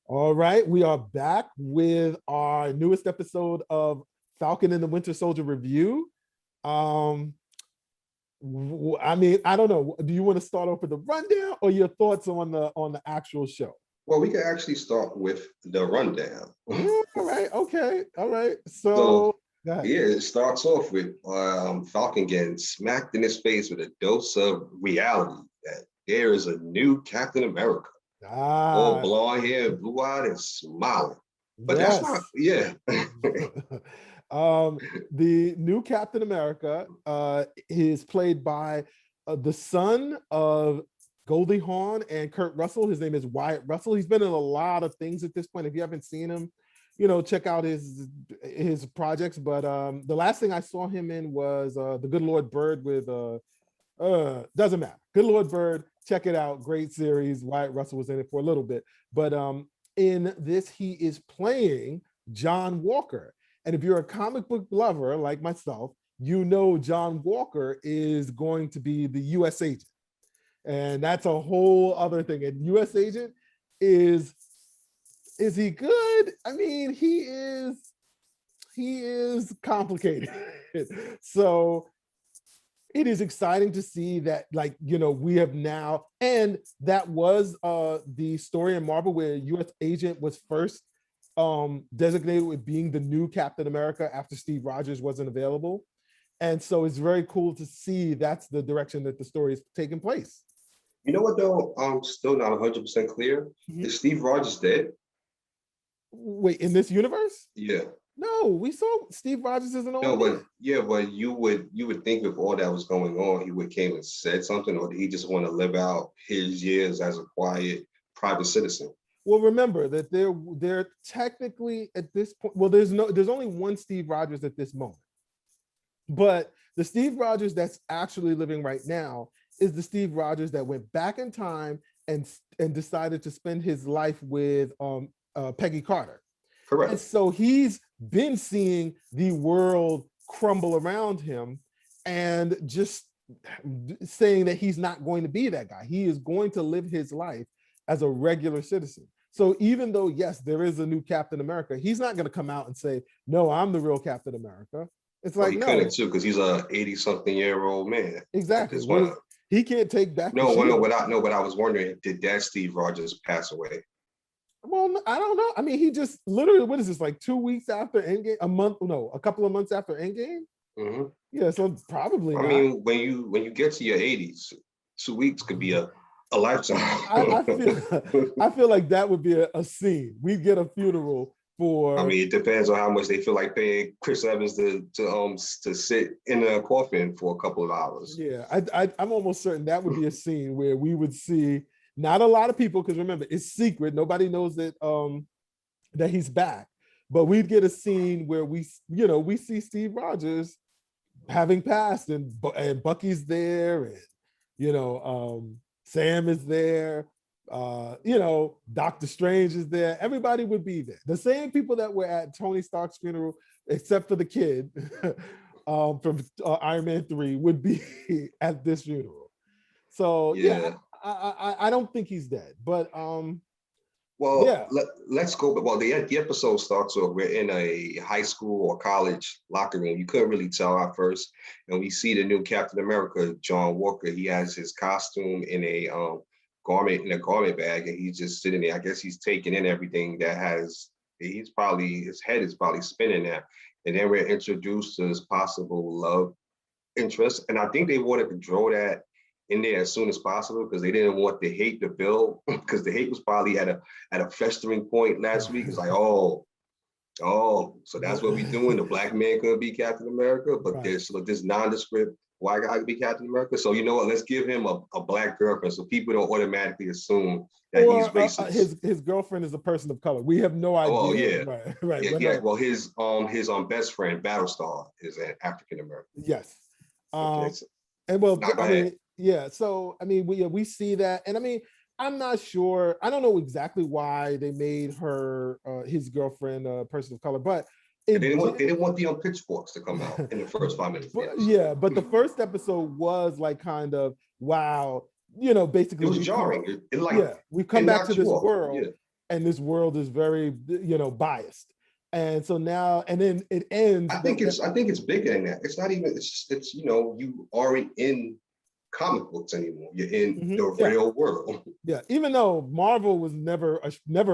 All right, we are back with our newest episode of Falcon and the Winter Soldier review. Um, I mean, I don't know. Do you want to start off with the rundown or your thoughts on the actual show? Well, we can actually start with the rundown. Ooh, all right, okay, all right. So, So, go ahead. yeah, it starts off with Falcon getting smacked in his face with a dose of reality that there is a new Captain America, all Ah, blonde hair, blue eyed, and smiling. But that's not, yes. yeah. um, the new Captain America is played by the son of Goldie Hawn and Kurt Russell. His name is Wyatt Russell. He's been in a lot of things at this point. If you haven't seen him, check out his projects. But the last thing I saw him in was The Good Lord Bird with doesn't matter. Good Lord Bird, check it out. Great series. Wyatt Russell was in it for a little bit. But in this, he is playing John Walker. And if you're a comic book lover like myself, you know John Walker is going to be the U.S. agent. And that's a whole other thing. And U.S. agent is he good? I mean, he is complicated. So it is exciting to see that, we have now, and that was the story in Marvel where U.S. agent was first designated with being the new Captain America after Steve Rogers wasn't available. And so it's very cool to see that's the direction that the story is taking place. You know what, though? I'm still not 100% clear. Mhm. Is Steve Rogers dead? Wait, in this universe? Yeah. No, we saw Steve Rogers as an old No, man. but yeah, but you would think if all that was going on, he would came and said something, or did he just want to live out his years as a quiet private citizen? Well, remember that they're technically at this point. Well, there's only one Steve Rogers at this moment. But the Steve Rogers that's actually living right now is the Steve Rogers that went back in time and decided to spend his life with Peggy Carter. Correct. And so he's been seeing the world crumble around him and just saying that he's not going to be that guy. He is going to live his life as a regular citizen. So even though, yes, there is a new Captain America, he's not going to come out and say, no, I'm the real Captain America. It's Well, like, he no, couldn't too, because he's a 80-something-year-old man. exactly. He can't take back the shield. But I was wondering, did that Steve Rogers pass away? Well, I don't know. I mean, he just literally, what is this, like 2 weeks after Endgame? A couple of months after Endgame? Mm-hmm. Yeah, so probably I not. mean, when you get to your 80s, 2 weeks could be a lifetime. I feel like that would be a scene. We'd get a funeral for. I mean, it depends on how much they feel like paying Chris Evans to sit in a coffin for a couple of hours. Yeah, I'm almost certain that would be a scene where we would see not a lot of people, because remember, it's secret. Nobody knows that that he's back. But we'd get a scene where we see Steve Rogers having passed, and Bucky's there, and Sam is there, Doctor Strange is there. Everybody would be there. The same people that were at Tony Stark's funeral, except for the kid from Iron Man 3, would be at this funeral. So yeah, I don't think he's dead, but well, yeah. Let's go. Well, the episode starts off. We're in a high school or college locker room. You couldn't really tell at first, and we see the new Captain America, John Walker. He has his costume in a garment bag, and he's just sitting there. I guess he's taking in everything that has. His head is probably spinning there, and then we're introduced to his possible love interest, and I think they wanted to draw that in there as soon as possible because they didn't want the hate to build, because the hate was probably at a festering point last week. It's like, oh, so that's what we're doing. The black man could be Captain America, but there's this nondescript white guy could be Captain America. So you know what? Let's give him a black girlfriend so people don't automatically assume that he's racist. His girlfriend is a person of color. We have no idea. Oh yeah, right. Yeah. Well, his best friend Battlestar is an African American. Yes. Okay, and well, I mean, yeah. So I mean, we see that, and I mean, I'm not sure. I don't know exactly why they made her his girlfriend a person of color, but they didn't want the pitchforks to come out in the first 5 minutes. Yeah, but the first episode was like kind of wow, basically it was jarring. We come back to this world. Yeah. and this world is very, biased. And so now, and then it ends. I think it's bigger than that. It's not even, it's you aren't in comic books anymore. You're in the yeah. real world. Yeah, even though Marvel was never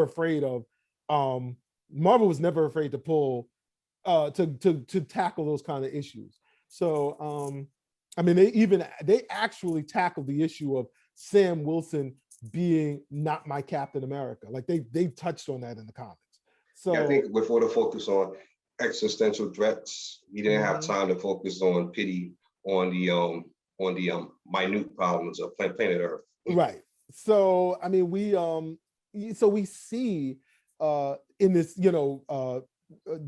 afraid of, Marvel was never afraid to pull, to tackle those kind of issues. So, I mean, they actually tackled the issue of Sam Wilson being not my Captain America. Like they touched on that in the comics. So Yeah, I think before the focus on existential threats, we didn't have time to focus on pity on the minute problems of planet Earth. Right. So I mean, we see in this,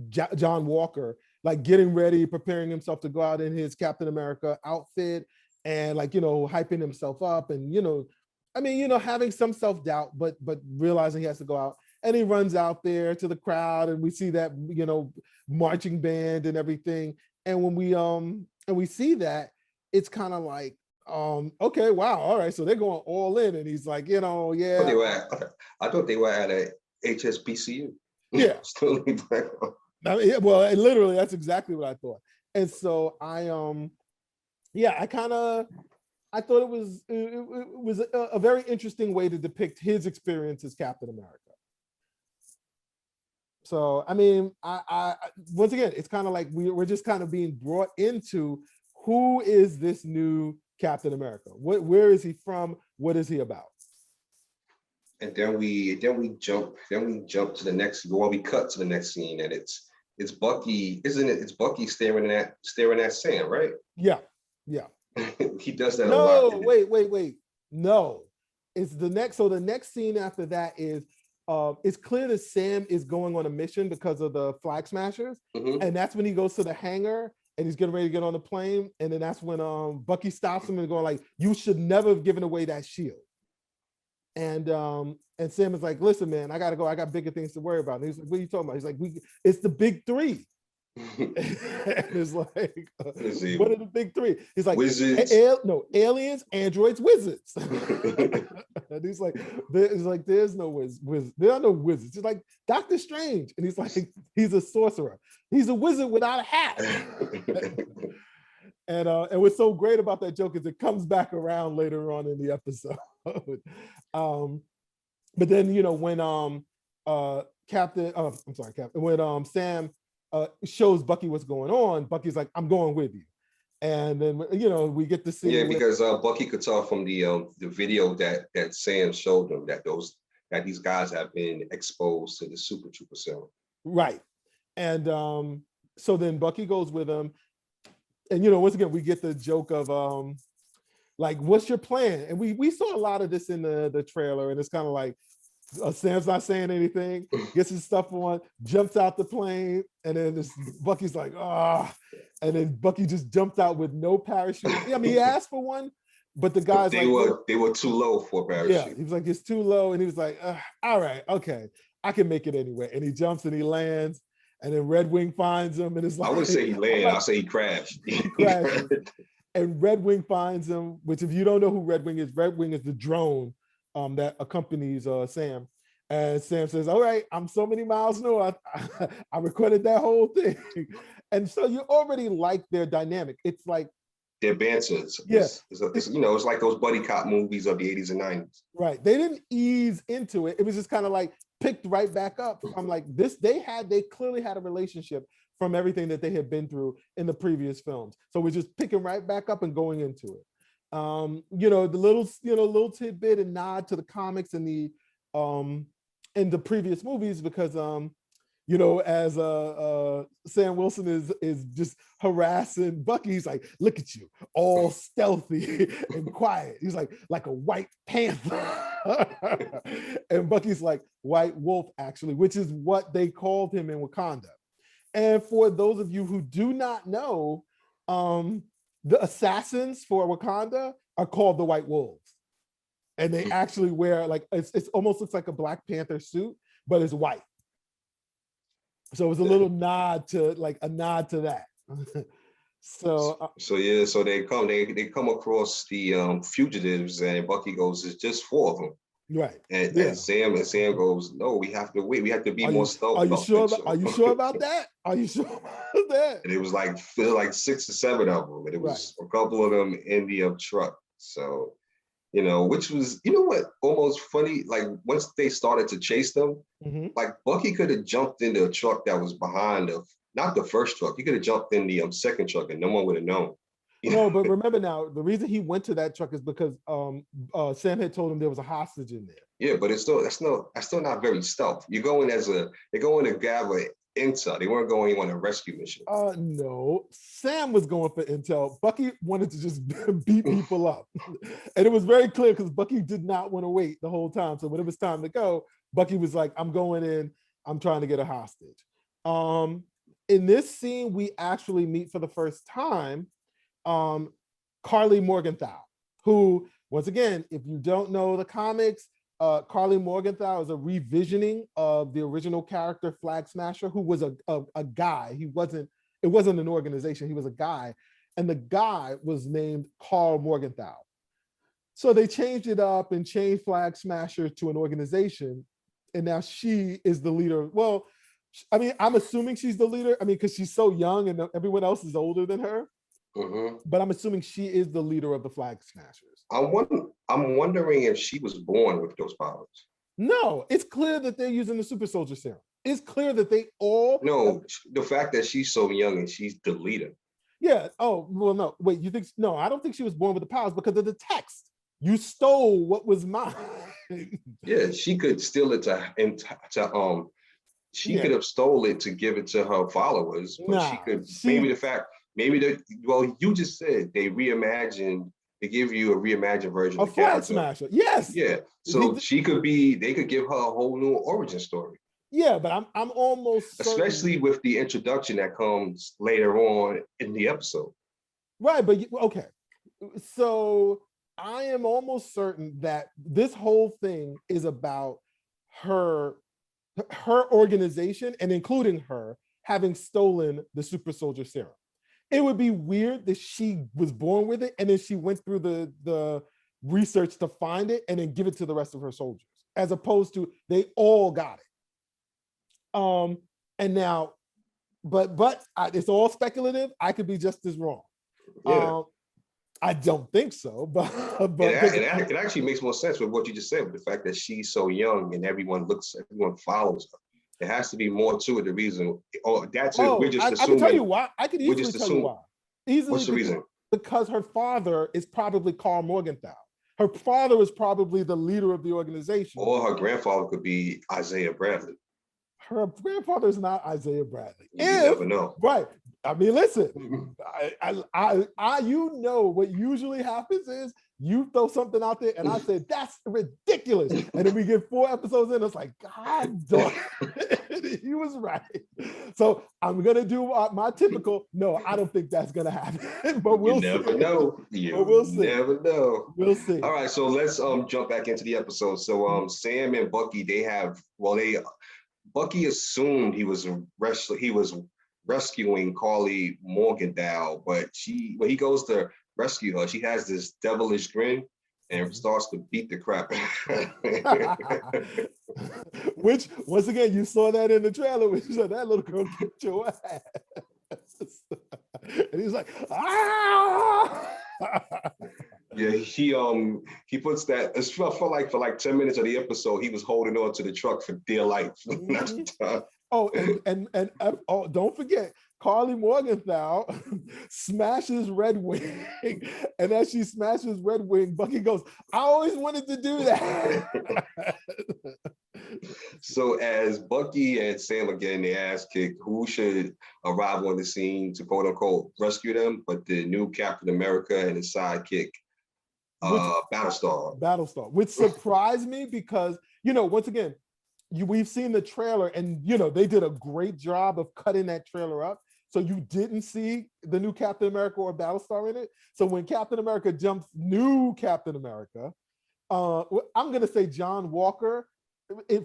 John Walker like getting ready, preparing himself to go out in his Captain America outfit, and like hyping himself up, and having some self-doubt, but realizing he has to go out, and he runs out there to the crowd, and we see that marching band and everything, and when we see that, it's kind of like, okay, wow, all right, so they're going all in, and he's like, yeah. I thought they were at a HSBCU. Yeah. Well, literally, that's exactly what I thought. And so I thought it was a very interesting way to depict his experience as Captain America. So I mean, I once again, it's kind of like we're just kind of being brought into who is this new Captain America? Where is he from? What is he about? And then we jump to the next. Well, we cut to the next scene, and it's Bucky, isn't it? It's Bucky staring at Sam, right? Yeah. He does that a lot. No, wait. No, it's the next. So the next scene after that is, it's clear that Sam is going on a mission because of the Flag Smashers, and that's when he goes to the hangar and he's getting ready to get on the plane, and then that's when Bucky stops him and going like, "You should never have given away that shield." And Sam is like, "Listen, man, I gotta go. I got bigger things to worry about." And he's like, "What are you talking about?" He's like, "It's the big three." And it's like, what are the big three? He's like, wizards. Aliens, androids, wizards. And he's like, there's no wizards. There are no wizards. He's like Doctor Strange, and he's like, he's a sorcerer. He's a wizard without a hat. And what's so great about that joke is it comes back around later on in the episode. But then when when Sam shows Bucky what's going on, Bucky's like, "I'm going with you," and then we get to see. Yeah, because Bucky could tell from the video that Sam showed him that these guys have been exposed to the Super Trooper serum. Right, and so then Bucky goes with him, and once again we get the joke of like, "What's your plan?" And we saw a lot of this in the trailer, and it's kind of like, Sam's not saying anything, gets his stuff on, jumps out the plane, and then Bucky's like, and then Bucky just jumped out with no parachute. I mean, he asked for one, but the guys they were too low for a parachute. Yeah, he was like, "It's too low," and he was like, "All right, okay, I can make it anyway." And he jumps and he lands, and then Red Wing finds him, and it's like, I wouldn't say he landed, I'll say he crashed. He crashed. And Red Wing finds him, which, if you don't know who Red Wing is the drone that accompanies Sam. And Sam says, "All right, I'm so many miles north. I recorded that whole thing." And so you already like their dynamic. It's like their bances. Yeah. It's like those buddy cop movies of the 80s and 90s. Right. They didn't ease into it. It was just kind of like picked right back up. I'm like, they clearly had a relationship from everything that they had been through in the previous films. So we're just picking right back up and going into it. The little tidbit and nod to the comics and the in the previous movies, because as Sam Wilson is just harassing Bucky, he's like, "Look at you, all stealthy and quiet." He's like a white panther. And Bucky's like, "White wolf," actually, which is what they called him in Wakanda. And for those of you who do not know, the assassins for Wakanda are called the White Wolves. And they actually wear it's almost looks like a Black Panther suit, but it's white. So it was a little nod to that. So they come across the fugitives, and Bucky goes, "It's just 4 of them." Right. And Yeah. Sam goes, no, we have to wait. We have to be more stealth Are you about sure this about show. are you sure about that? Are you sure about that? And it was like feel like 6 or 7 of them, and it Right. was a couple of them in the truck. So which was what almost funny. Like once they started to chase them, Mhm. like Bucky could have jumped into a truck that was behind not the first truck. He could have jumped in the second truck, and no one would have known. No, but remember now, the reason he went to that truck is because Sam had told him there was a hostage in there. Yeah, but that's still not very stealth. You're going they're going to gather intel. They weren't going on a rescue mission. No, Sam was going for intel. Bucky wanted to just beat people up. And it was very clear because Bucky did not want to wait the whole time. So when it was time to go, Bucky was like, I'm going in, I'm trying to get a hostage. In this scene, we actually meet for the first time Carly Morgenthau, who, once again, if you don't know the comics, Carly Morgenthau is a revisioning of the original character Flag Smasher, who was a guy. It wasn't an organization, he was a guy. And the guy was named Carl Morgenthau. So they changed it up and changed Flag Smasher to an organization. And now she is the leader. Well, I mean, I'm assuming she's the leader. I mean, because she's so young and everyone else is older than her. Mm-hmm. But I'm assuming she is the leader of the Flag Smashers. I'm wondering if she was born with those powers. No, it's clear that they're using the super soldier serum. It's clear that they all No, the fact that she's so young and she's the leader. Yeah. Oh, well, no. Wait, you think no, I don't think she was born with the powers because of the text. You stole what was mine. Yeah, she could steal it she could have stole it to give it to her followers, but she could you just said they give you a reimagined version of Flag character. Smasher. Yes. Yeah. So they could give her a whole new origin story. Yeah, but I'm almost especially with the introduction that comes later on in the episode. Right, but okay. So I am almost certain that this whole thing is about her organization and including her having stolen the super soldier serum. It would be weird that she was born with it and then she went through the research to find it and then give it to the rest of her soldiers, as opposed to they all got it. And now, but it's all speculative. I could be just as wrong. Yeah. I don't think so, but it actually makes more sense with what you just said, with the fact that she's so young and everyone follows her. There has to be more to it. The reason, we're just assuming. I can tell you why. I could easily tell you why. What's the reason? Because her father is probably Carl Morgenthau. Her father was probably the leader of the organization. Or her grandfather could be Isiah Bradley. Her grandfather is not Isiah Bradley. You never know. Right. I mean, listen, you know what usually happens is you throw something out there and I say, that's ridiculous. And then we get 4 episodes in, it's like, God darn it, he was right. So I'm going to do my typical, no, I don't think that's going to happen, but we'll see. Never know. We'll see. Never know. We'll see. All right, so let's jump back into the episode. So Sam and Bucky, Bucky assumed he was rescuing Carly Morgenthau, but when he goes to rescue her, she has this devilish grin and starts to beat the crap. Which, once again, you saw that in the trailer, which said that little girl kicked your ass. And he's like, ah! Yeah, he puts that. It's for like 10 minutes of the episode, he was holding on to the truck for dear life. Oh, and don't forget, Carly Morgenthau smashes Red Wing, and as she smashes Red Wing, Bucky goes, "I always wanted to do that." So as Bucky and Sam are getting their ass kicked, who should arrive on the scene to quote unquote rescue them? But the new Captain America and his sidekick, Battlestar, which surprised me because once again, we've seen the trailer and they did a great job of cutting that trailer up, so you didn't see the new Captain America or Battlestar in it. So when Captain America jumps, new Captain America, I'm gonna say John Walker,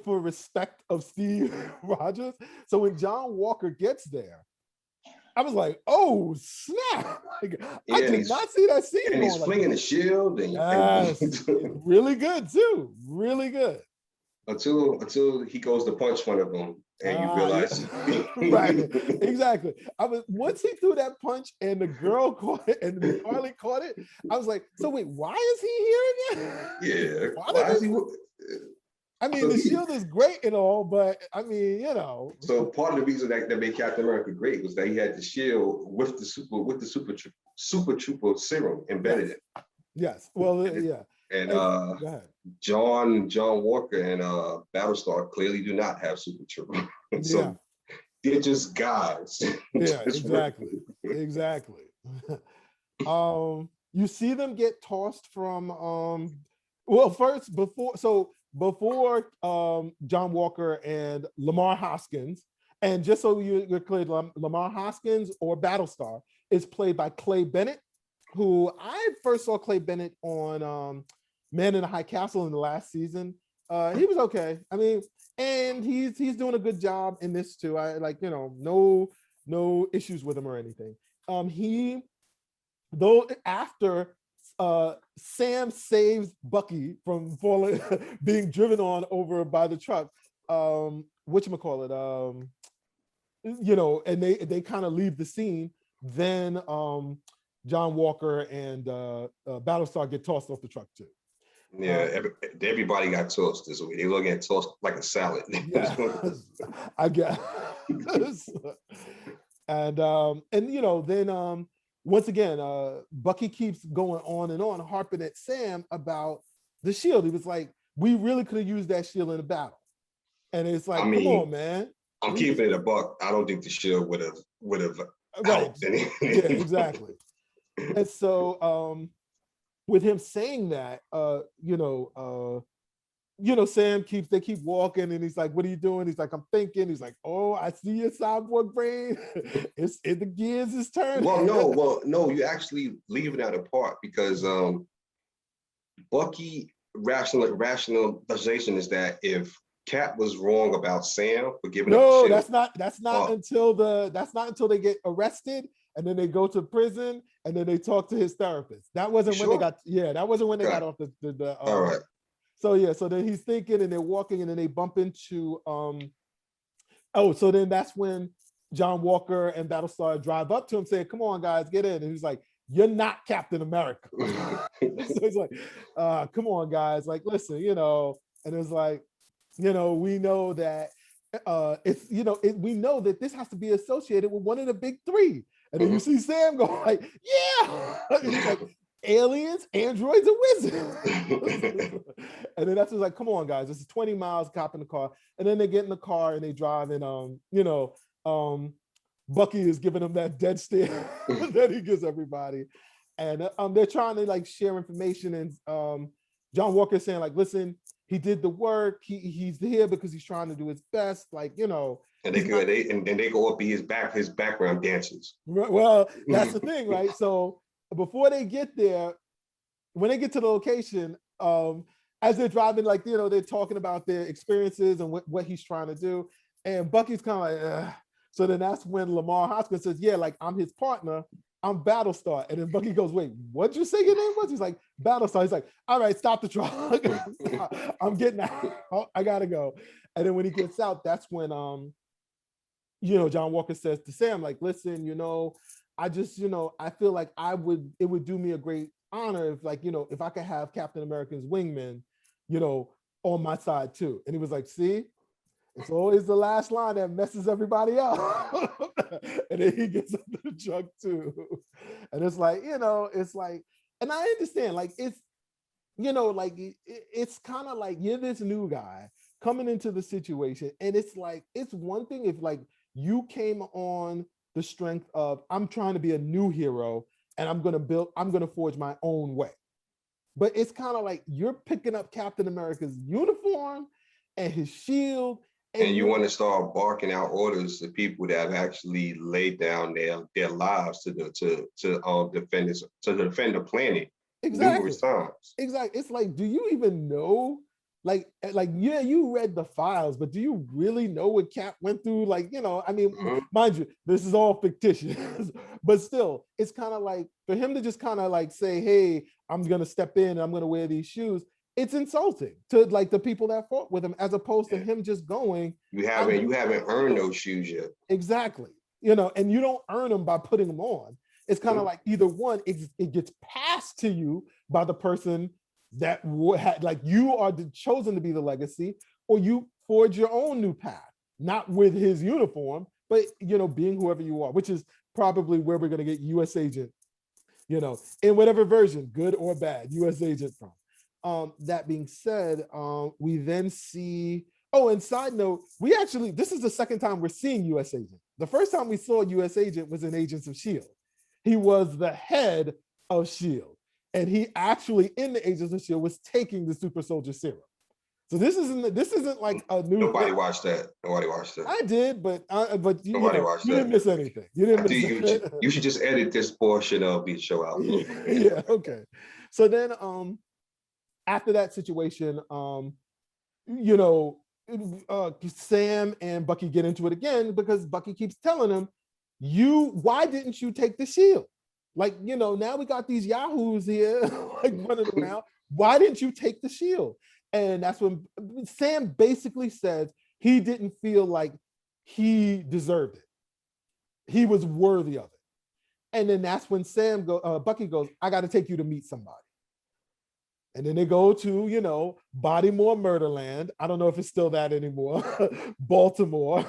for respect of Steve Rogers. So when John Walker gets there, I was like, oh snap! Like, I Yeah, did not see that scene and he's going like flinging that. the shield, Yes, really good too. Really good. until he goes to punch one of them, and you realize, Yeah, right, exactly. I was once he threw that punch and the girl caught it and Harley caught it. I was like, so wait, why is he here again? yeah, Why did why is this? he? I mean, So the he, shield is great and all, but I mean, so part of the reason that made Captain America great was that he had the shield with the super trooper serum embedded yes, yes. Well, in it. yeah. And And go ahead. John Walker and Battlestar clearly do not have super trooper. Yeah, So they're just guys. yeah, Just exactly, exactly. You see them get tossed from well, first before John Walker and Lamar Hoskins, and just so you're clear, Lamar Hoskins or Battlestar is played by Clay Bennett, who I first saw Clay Bennett on Man in the High Castle in the last season. He was okay. I mean, and he's doing a good job in this too. I like, no issues with him or anything. He though after Sam saves Bucky from falling, being driven on over by the truck, whatchamacallit, and they kind of leave the scene, then John Walker and Battlestar get tossed off the truck too. yeah, everybody got tossed this way. They look at tossed like a salad. Yeah, I guess. And then once again, Bucky keeps going on and on, harping at Sam about the shield. He was like, we really could have used that shield in a battle. And it's I like, come on, mean, man. I'm keeping it a buck. I don't think the shield would have Right. helped Yeah, anything. exactly. And so with him saying that, Sam they keep walking and he's like, what are you doing? He's like, I'm thinking. He's like, oh, I see your cyborg brain. The gears is turning. Well, no, you actually leaving that apart because Bucky rationalization is that if Cap was wrong about Sam for giving up the No, shield, that's not until they get arrested and then they go to prison and then they talk to his therapist. That wasn't when they sure? got that wasn't when they got Okay. off the All right. so yeah, so then he's thinking and they're walking and then they bump into so then that's when John Walker and Battlestar drive up to him saying, come on guys, get in. And he's like, you're not Captain America. So he's like, come on guys, like listen, and it's like, we know that we know that this has to be associated with one of the big three. And then you see Sam go like, yeah. And he's like, aliens, androids, and wizards. And then that's just like, come on, guys, this is 20 miles, cop in the car. And then they get in the car and they drive, and Bucky is giving them that dead stare that he gives everybody. And they're trying to like share information. And John Walker is saying, like, listen, he did the work. He's here because he's trying to do his best. Like, And they go up his background dancers. Well, that's the thing, right? So before they get there, when they get to the location, as they're driving, like, they're talking about their experiences and what he's trying to do. And Bucky's kind of like, ugh. So then that's when Lamar Hoskins says, yeah, like I'm his partner. I'm Battlestar. And then Bucky goes, wait, what'd you say your name was? He's like, Battlestar. He's like, all right, stop the truck. I'm getting out. I gotta go. And then when he gets out, that's when John Walker says to Sam, like, listen, I just, I feel like it would do me a great honor if, like, if I could have Captain America's wingman, on my side too. And he was like, see, it's always the last line that messes everybody up. And then he gets up the truck too. And it's like, and I understand, like, it's, it's kind of like you're this new guy coming into the situation. And it's like, it's one thing if like you came on the strength of, I'm trying to be a new hero and I'm going to forge my own way. But it's kind of like you're picking up Captain America's uniform and his shield. And you want to start barking out orders to people that have actually laid down their lives to defend the planet exactly. numerous times. Exactly. It's like, do you even know yeah, you read the files, but do you really know what Cap went through? Like, I mean, mind you, this is all fictitious, but still, it's kind of like for him to just kind of like say, hey, I'm gonna step in and I'm gonna wear these shoes. It's insulting to like the people that fought with him, as opposed to him just going, you haven't earned those shoes yet. exactly. And you don't earn them by putting them on. It's kind of like either one, it gets passed to you by the person that had, like, you are chosen to be the legacy, or you forge your own new path, not with his uniform, but being whoever you are, which is probably where we're going to get US Agent, in whatever version, good or bad, US Agent from. That being said, we then see, and side note, this is the second time we're seeing US Agent. The first time we saw US Agent was in Agents of S.H.I.E.L.D. He was the head of S.H.I.E.L.D. And he actually, in the Agents of S.H.I.E.L.D., was taking the super soldier serum. So this isn't like a new. Nobody watched that. I did, but you didn't miss anything. You should just edit this portion of the show out. Yeah. Okay. So then, after that situation, Sam and Bucky get into it again because Bucky keeps telling him, why didn't you take the shield? Like, now we got these yahoos here like running around. Why didn't you take the shield? And that's when Sam basically says he didn't feel like he deserved it. He was worthy of it. And then that's when Bucky goes, I got to take you to meet somebody. And then they go to, Bodymore Murderland. I don't know if it's still that anymore. Baltimore.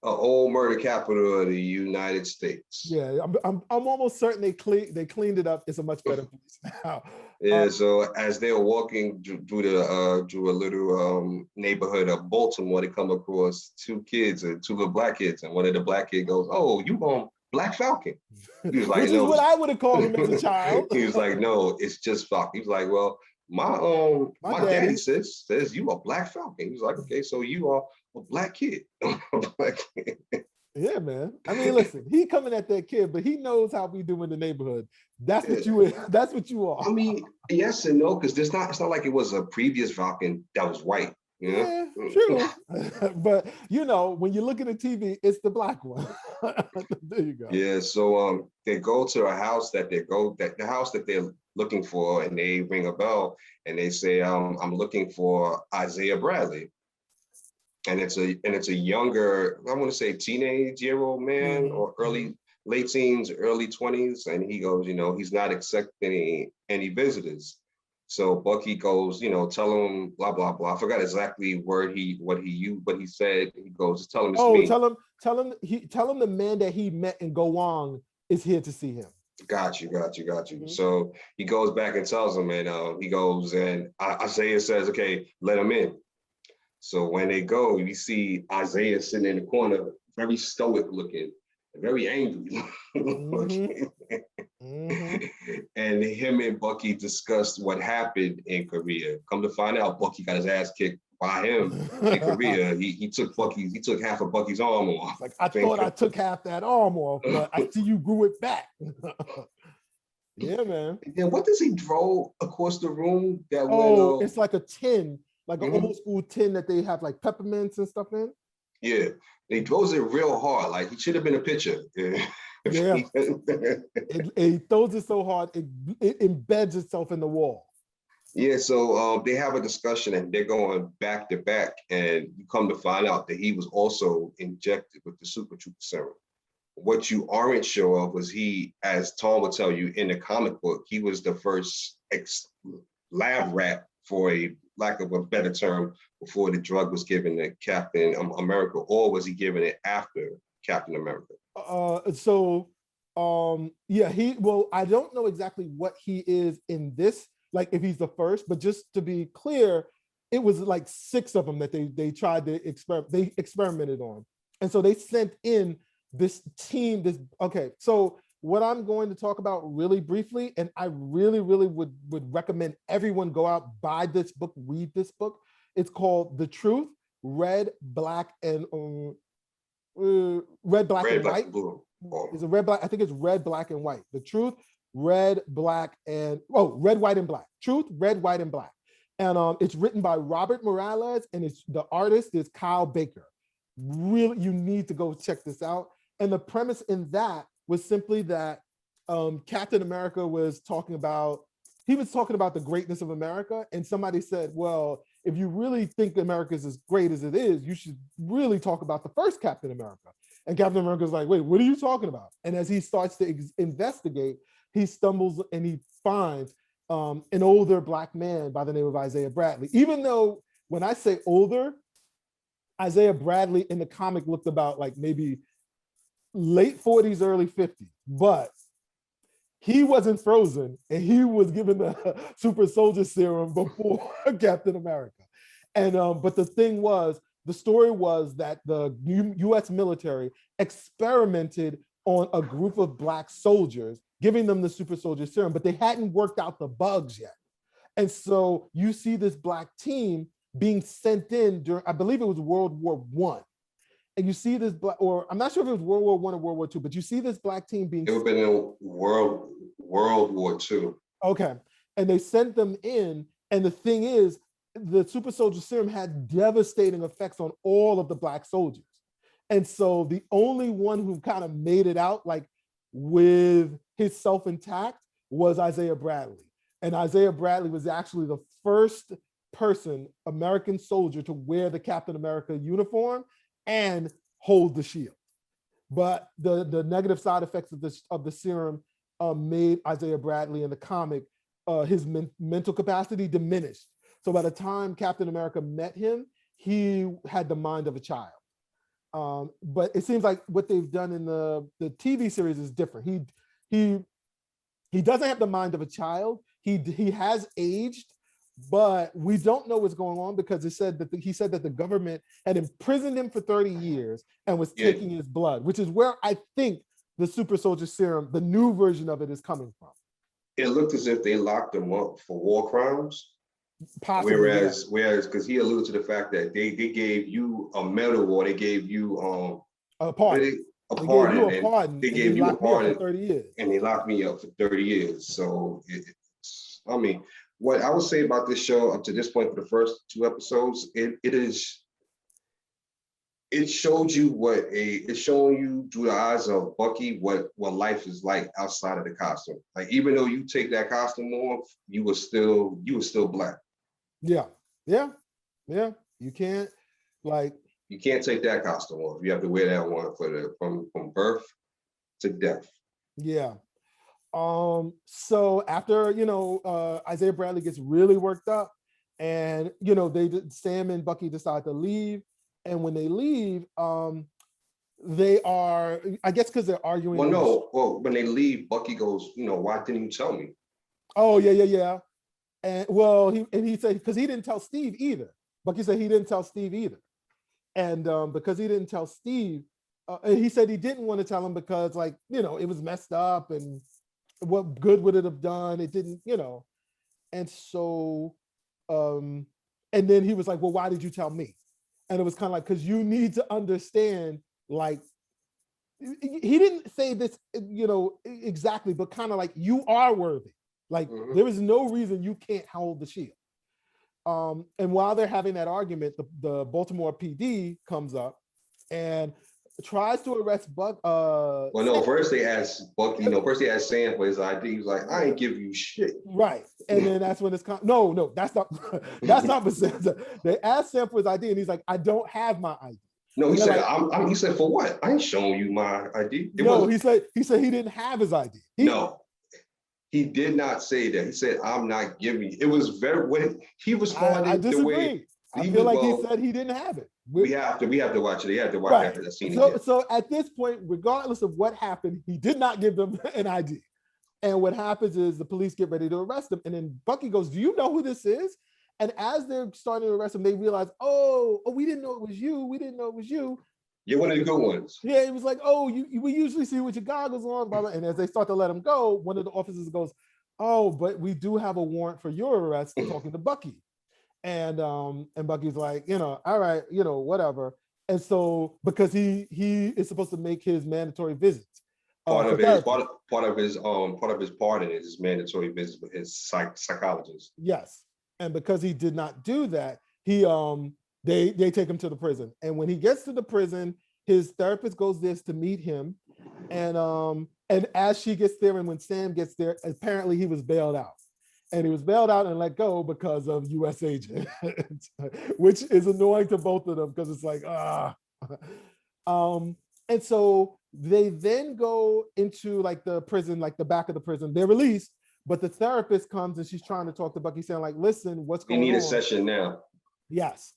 Old murder capital of the United States. Yeah, I'm almost certain they cleaned it up. It's a much better place now. Yeah, so as they're walking through a little neighborhood of Baltimore, they come across two little black kids, and one of the black kids goes, "Oh, you on Black Falcon?" He was like, which is what I would have called him as a child. He was like, "No, it's just Falcon." He was like, "Well, my daddy says you are Black Falcon." He was like, "Okay, so you are a black kid." Yeah, man. I mean, listen, he coming at that kid, but he knows how we do in the neighborhood. That's what you are. I mean, yes and no, because it's not like it was a previous Falcon that was white. Yeah, true. But when you look at the TV, it's the black one. There you go. Yeah, so they go to a house the house that they're looking for, and they ring a bell and they say, I'm looking for Isiah Bradley. And it's a younger, I want to say teenage-year-old man, or late teens, early 20s, and he goes, he's not accepting any visitors. So Bucky goes, tell him blah blah blah. I forgot exactly what he used, but he said, he goes, tell him it's me. Tell him the man that he met in Gowon is here to see him. Got you. Mm-hmm. So he goes back and tells him, and he goes, and Isiah says, okay, let him in. So when they go, you see Isiah sitting in the corner, very stoic looking, very angry. Mm-hmm. And him and Bucky discussed what happened in Korea. Come to find out, Bucky got his ass kicked by him in Korea. He took half of Bucky's arm off. Like, I thought I took half that arm off, but I see you grew it back. Yeah, man. And what does he throw across the room? It's like a tin. Like an old school tin that they have like peppermints and stuff in. Yeah, he throws it real hard. Like he should have been a pitcher. Yeah, he throws it so hard it embeds itself in the wall. Yeah, so they have a discussion and they're going back to back, and you come to find out that he was also injected with the Super Trooper serum. What you aren't sure of was he, as Tom will tell you in the comic book, he was the first lab rat, for a lack of a better term, before the drug was given to Captain America, or was he given it after Captain America? I don't know exactly what he is in this, like if he's the first, but just to be clear, it was like 6 of them that they tried to experimented on. And so they sent in this team, so what I'm going to talk about really briefly, and I really, really would recommend everyone go out, buy this book, read this book. It's called The Truth, Red, Black, and White. Is it red, black? I think it's Red, Black, and White. The Truth, Red, Black, and Red, White, and Black. Truth, Red, White, and Black. And it's written by Robert Morales, and the artist is Kyle Baker. Really, you need to go check this out. And the premise in that was simply that Captain America was talking about the greatness of America, and somebody said, well, if you really think America is as great as it is, you should really talk about the first Captain America. And Captain America's like, wait, what are you talking about? And as he starts to investigate, he stumbles and he finds an older Black man by the name of Isiah Bradley. Even though when I say older, Isiah Bradley in the comic looked about like maybe late 40s, early 50s, but he wasn't frozen and he was given the super soldier serum before Captain America. And but the story was that the US military experimented on a group of Black soldiers, giving them the super soldier serum, but they hadn't worked out the bugs yet. And so you see this Black team being sent in during, I believe it was World War I. And you see this or I'm not sure if it was World War I or World War II, but you see this Black team being. It would have been in World War II. Okay. And they sent them in. And the thing is, the super soldier serum had devastating effects on all of the Black soldiers. And so the only one who kind of made it out like with his self intact was Isiah Bradley. And Isiah Bradley was actually the first person, American soldier, to wear the Captain America uniform and hold the shield. But the negative side effects of the serum made Isiah Bradley in the comic, his mental capacity diminished. So by the time Captain America met him, he had the mind of a child. But it seems like what they've done in the TV series is different. He doesn't have the mind of a child. He has aged, but we don't know what's going on because he said that the government had imprisoned him for 30 years and was taking his blood, which is where I think the super soldier serum, the new version of it, is coming from. It looked as if they locked him up for war crimes. Possibly, whereas because he alluded to the fact that they gave you a medal or they gave you a pardon. They gave you a pardon for 30 years. And they locked me up for 30 years. So I mean, what I would say about this show up to this point for the first 2 episodes, it's showing you through the eyes of Bucky what life is like outside of the costume. Like even though you take that costume off, you were still Black. Yeah. You can't take that costume off. You have to wear that one from birth to death. Yeah. So after Isiah Bradley gets really worked up, and Sam and Bucky decide to leave. And when they leave, they are, I guess, because they're arguing. When they leave, Bucky goes, why didn't you tell me? Oh, yeah. And he said, because he didn't tell Steve either. Bucky said he didn't tell Steve either. And because he didn't tell Steve, he said he didn't want to tell him because, it was messed up and what good would it have done? It didn't, And so, and then he was like, well, why did you tell me? And it was kind of like, because you need to understand, he didn't say this, exactly, but kind of like, you are worthy. There is no reason you can't hold the shield. And while they're having that argument, the Baltimore PD comes up and tries to arrest Buck. First they asked Bucky, first they asked Sam for his ID. He was like, I ain't give you shit. Right. And then that's when it's no, that's not what Sam said. They asked Sam for his ID and he's like, I don't have my ID. No, he said, he said, for what? I ain't showing you my ID. He said he didn't have his ID. No, he did not say that. He said, I'm not giving you. It was when he responded. I disagree. The way I feel like he said he didn't have it. We have to watch it. You have to watch that scene. So at this point, regardless of what happened, he did not give them an ID. And what happens is the police get ready to arrest him. And then Bucky goes, do you know who this is? And as they're starting to arrest him, they realize, oh, we didn't know it was you. We didn't know it was you. You're one of the good ones. Yeah, it was like, oh, we usually see you with your goggles on, blah, blah. And as they start to let him go, one of the officers goes, oh, but we do have a warrant for your arrest, talking to Bucky. And Bucky's like, all right, whatever. And so because he is supposed to make his mandatory visits. Part of his pardon is his mandatory visit with his psychologist. Yes. And because he did not do that, they take him to the prison. And when he gets to the prison, his therapist goes there to meet him. And as she gets there, and when Sam gets there, apparently he was bailed out. And he was bailed out and let go because of US agent, which is annoying to both of them because it's like, and so they then go into like the prison, like the back of the prison. They're released, but the therapist comes and she's trying to talk to Bucky, saying like, listen, what's going on? We need a session now. Yes.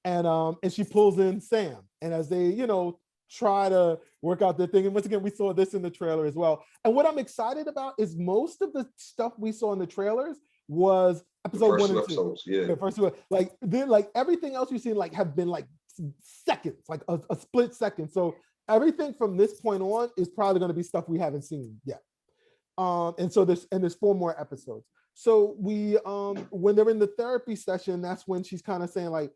And she pulls in Sam. And as they, try to work out their thing. And once again, we saw this in the trailer as well. And what I'm excited about is most of the stuff we saw in the trailers was episode 1 and 2. Yeah. The first two, like everything else you've seen, like have been like seconds, like a split second. So everything from this point on is probably going to be stuff we haven't seen yet. And so there's 4 more episodes. So we, when they're in the therapy session, that's when she's kind of saying like,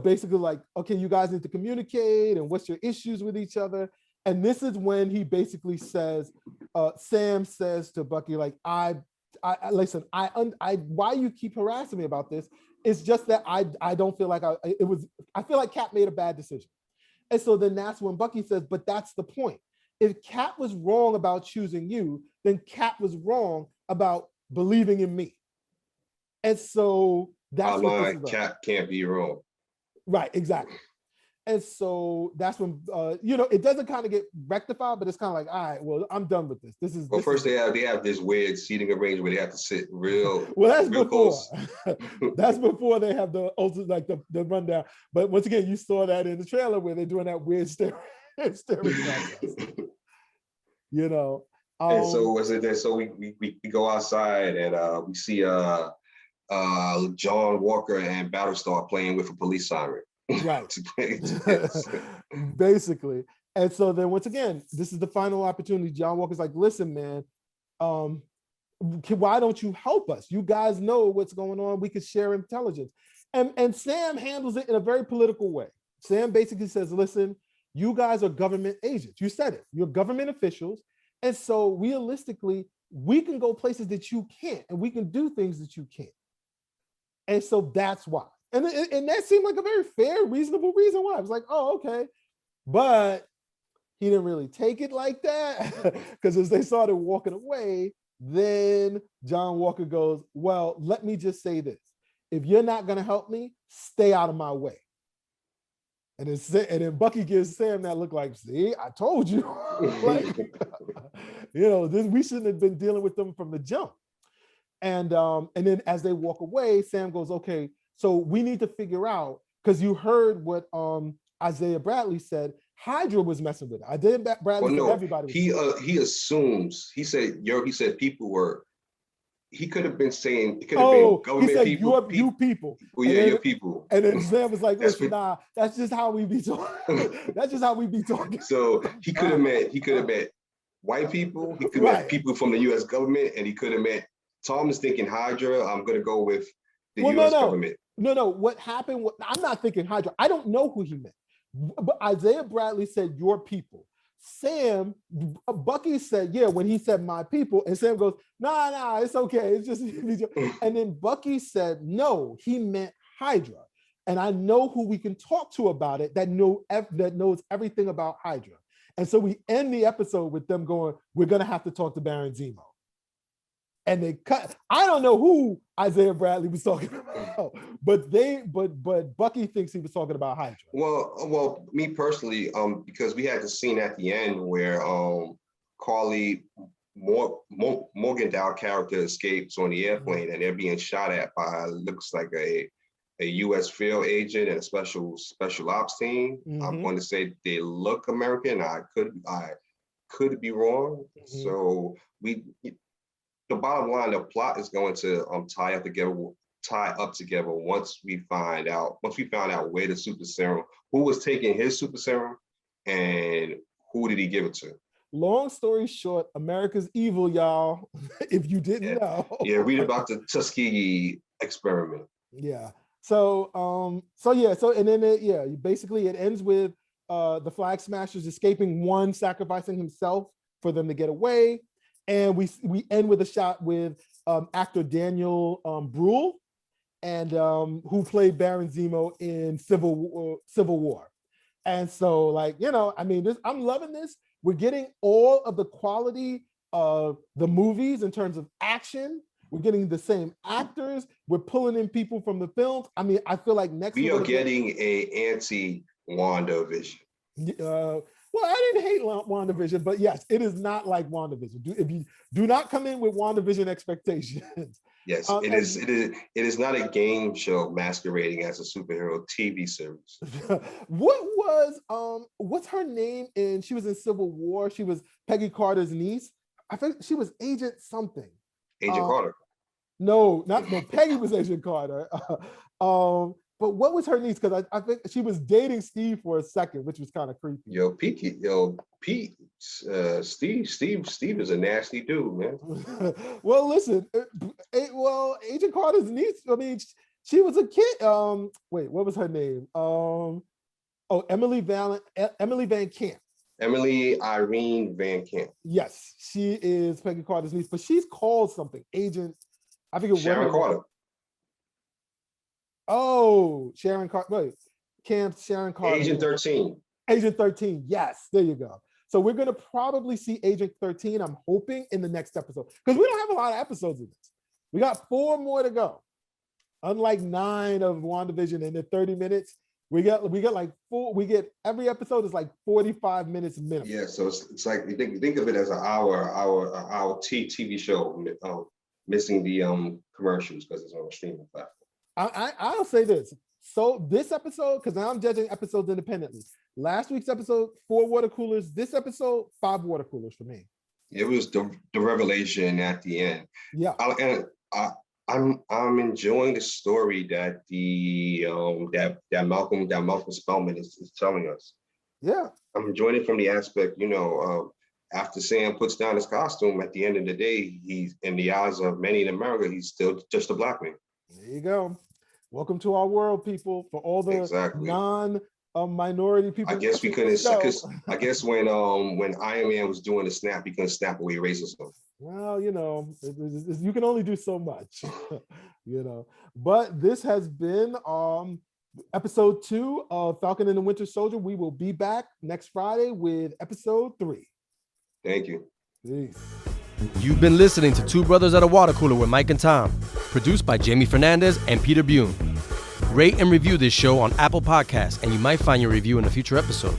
basically like, okay, you guys need to communicate and what's your issues with each other. And this is when he basically says, Sam says to Bucky, like, I listen, why you keep harassing me about this? It's just that I don't feel like I feel like Cap made a bad decision. And so then that's when Bucky says, but that's the point. If Cap was wrong about choosing you, then Cap was wrong about believing in me. And so that's what this is about. Cap can't be wrong. Right, exactly. And so that's when it doesn't kind of get rectified, but it's kind of like, all right, well, I'm done with this. They have this weird seating arrangement where they have to sit real. Well, that's real before. Close. That's before they have the the rundown. But once again, you saw that in the trailer where they're doing that weird staring contest. And so was it there? So we go outside and we see John Walker and Battlestar playing with a police siren. Right. Basically. And so then once again, this is the final opportunity. John Walker's like, listen, man, why don't you help us? You guys know what's going on. We could share intelligence. And Sam handles it in a very political way. Sam basically says, listen, you guys are government agents. You said it. You're government officials. And so realistically, we can go places that you can't, and we can do things that you can't. And so that's why. And that seemed like a very fair, reasonable reason why. I was like, oh, okay. But he didn't really take it like that, because as they started walking away, then John Walker goes, well, let me just say this. If you're not going to help me, stay out of my way. And then Bucky gives Sam that look like, see, I told you. We shouldn't have been dealing with them from the jump. And then as they walk away, Sam goes, okay, so we need to figure out, because you heard what Isiah Bradley said, Hydra was messing with it. Isiah Bradley said everybody. He assumes, he said people were, he could have been saying, it could have been government he said, people. You people. Well, yeah, your people. And then Sam was like, listen, nah, that's just how we be talking. That's just how we be talking. So he could have meant white people, he could have meant people from the US government, and he could have meant, Tom is thinking Hydra, I'm gonna go with the US government. No, what happened, I'm not thinking Hydra. I don't know who he meant. But Isiah Bradley said, your people. Bucky said, yeah, when he said my people, and Sam goes, nah, it's okay. It's just, and then Bucky said, no, he meant Hydra. And I know who we can talk to about it that knows everything about Hydra. And so we end the episode with them going, we're going to have to talk to Baron Zemo. And they cut. I don't know who Isiah Bradley was talking about, but Bucky thinks he was talking about Hydra. Well, me personally, because we had the scene at the end where Carly Morgenthau character escapes on the airplane, and they're being shot at by, looks like a U.S. field agent and a special ops team. Mm-hmm. I'm going to say they look American. I could be wrong. Mm-hmm. So the bottom line, the plot is going to tie up together once we found out where the super serum, who was taking his super serum, and who did he give it to. Long story short, America's evil, y'all. If you didn't know. Yeah, read about the Tuskegee experiment. Yeah. So and then basically it ends with the Flag Smashers escaping, one sacrificing himself for them to get away. And we end with a shot with actor Daniel Bruhl, and who played Baron Zemo in Civil War. And so, like, I mean, I'm loving this. We're getting all of the quality of the movies in terms of action. We're getting the same actors. We're pulling in people from the films. I mean, I feel like next we are getting a anti-WandaVision. Well, I didn't hate WandaVision, but yes, it is not like WandaVision. If you do not come in with WandaVision expectations. Yes, it is not a game show masquerading as a superhero TV series. What's her name? She was in Civil War. She was Peggy Carter's niece. I think she was Agent something. Agent Carter. No, Peggy was Agent Carter. But what was her niece? Because I think she was dating Steve for a second, which was kind of creepy. Steve is a nasty dude, man. Well, listen, Agent Carter's niece, I mean, she was a kid. Wait, what was her name? Emily Van Camp. Emily Irene Van Camp. Yes, she is Peggy Carter's niece, but she's called something. Agent, I think it was Sharon Carter. Oh, Sharon Carter. Wait, Camp Sharon Carter. Agent 13. Agent 13. Yes, there you go. So we're going to probably see Agent 13, I'm hoping, in the next episode. Because we don't have a lot of episodes of this. We got 4 more to go. Unlike 9 of WandaVision in the 30 minutes, we get like 4. We get every episode is like 45 minutes minimum. Yeah, so it's like you think of it as an hour TV show, missing the commercials because it's on a streaming platform. I'll say this. So this episode, because now I'm judging episodes independently. Last week's episode, 4 water coolers. This episode, 5 water coolers for me. It was the revelation at the end. Yeah. I'm enjoying the story that that Malcolm Spellman is telling us. Yeah. I'm enjoying it from the aspect, after Sam puts down his costume, at the end of the day, he's, in the eyes of many in America, he's still just a black man. There you go. Welcome to our world, people. For all the non-minority people. I guess we couldn't. I guess when Iron Man was doing the snap, he couldn't snap away racism. Well, you can only do so much, But this has been episode 2 of Falcon and the Winter Soldier. We will be back next Friday with episode 3. Thank you. Peace. You've been listening to Two Brothers at a Water Cooler with Mike and Tom, produced by Jamie Fernandez and Peter Bune. Rate and review this show on Apple Podcasts, and you might find your review in a future episode.